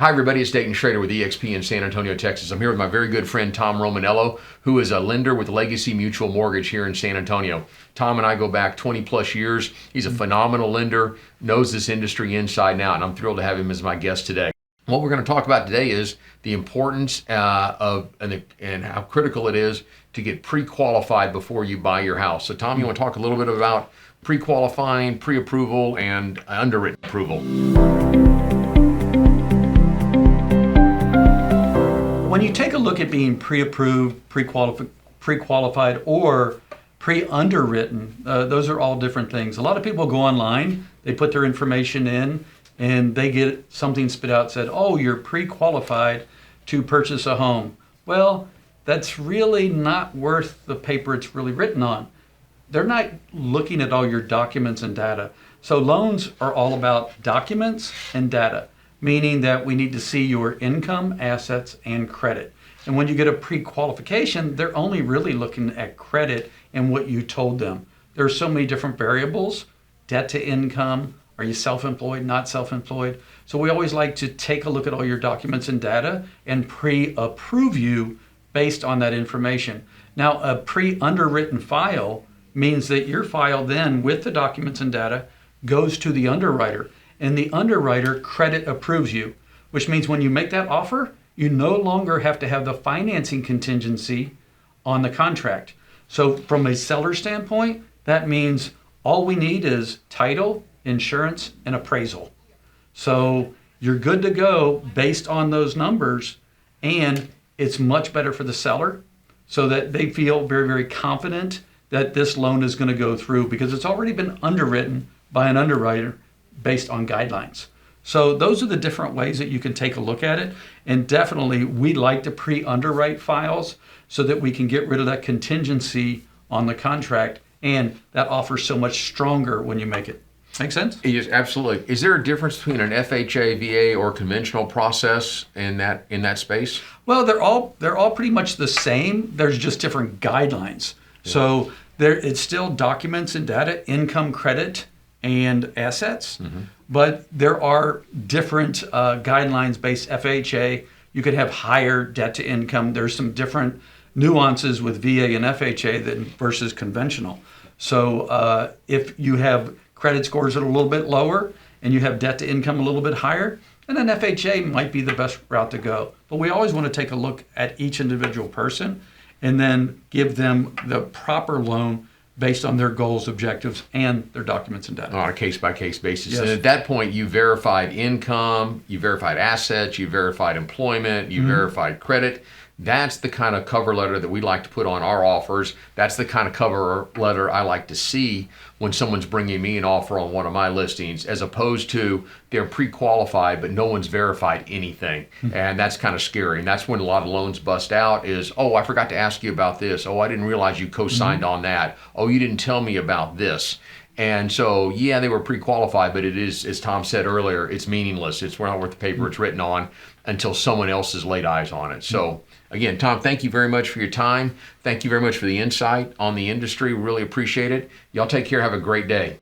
Hi everybody, it's Dayton Schrader with EXP in San Antonio, Texas. I'm here with my very good friend Tom Romanello, who is a lender with Legacy Mutual Mortgage here in San Antonio. Tom and I go back 20 plus years. He's a phenomenal lender, knows this industry inside and out, and I'm thrilled to have him as my guest today. What we're going to talk about today is the importance and how critical it is to get pre-qualified before you buy your house. So Tom, you want to talk a little bit about pre-qualifying, pre-approval, and underwritten approval? When you take a look at being pre-approved, pre-qualified, or pre-underwritten, those are all different things. A lot of people go online, they put their information in, and they get something spit out said, oh, you're pre-qualified to purchase a home. Well, that's really not worth the paper it's really written on. They're not looking at all your documents and data. So loans are all about documents and data, meaning that we need to see your income, assets, and credit. And when you get a pre-qualification, they're only really looking at credit and what you told them. There are so many different variables: debt to income, are you self-employed, not self-employed? So we always like to take a look at all your documents and data and pre-approve you based on that information. Now, a pre-underwritten file means that your file then, with the documents and data, goes to the underwriter. And the underwriter credit approves you, which means when you make that offer, you no longer have to have the financing contingency on the contract. So from a seller standpoint, that means all we need is title, insurance, and appraisal. So you're good to go based on those numbers, and it's much better for the seller so that they feel very, very confident that this loan is going to go through because it's already been underwritten by an underwriter based on guidelines. So those are the different ways that you can take a look at it. And definitely we like to pre-underwrite files so that we can get rid of that contingency on the contract, and that offer so much stronger when you make it. Make sense? Yes, absolutely. Is there a difference between an FHA, VA, or conventional process in that space? Well, they're all pretty much the same. There's just different guidelines. Yeah. So it's still documents and data, income, credit, and assets, but there are different guidelines based FHA. You could have higher debt to income. There's some different nuances with VA and FHA versus conventional. So if you have credit scores that are a little bit lower and you have debt to income a little bit higher, then an FHA might be the best route to go. But we always want to take a look at each individual person and then give them the proper loan based on their goals, objectives, and their documents and data. On a case-by-case basis. Yes. And at that point, you verified income, you verified assets, you verified employment, you verified credit. That's the kind of cover letter that we like to put on our offers. That's the kind of cover letter I like to see when someone's bringing me an offer on one of my listings, as opposed to they're pre-qualified, but no one's verified anything. And that's kind of scary. And that's when a lot of loans bust out is, oh, I forgot to ask you about this. Oh, I didn't realize you co-signed on that. Oh, you didn't tell me about this. And so, yeah, they were pre-qualified, but it is, as Tom said earlier, it's meaningless. It's not worth the paper it's written on until someone else has laid eyes on it. So, again, Tom, thank you very much for your time. Thank you very much for the insight on the industry. We really appreciate it. Y'all take care. Have a great day.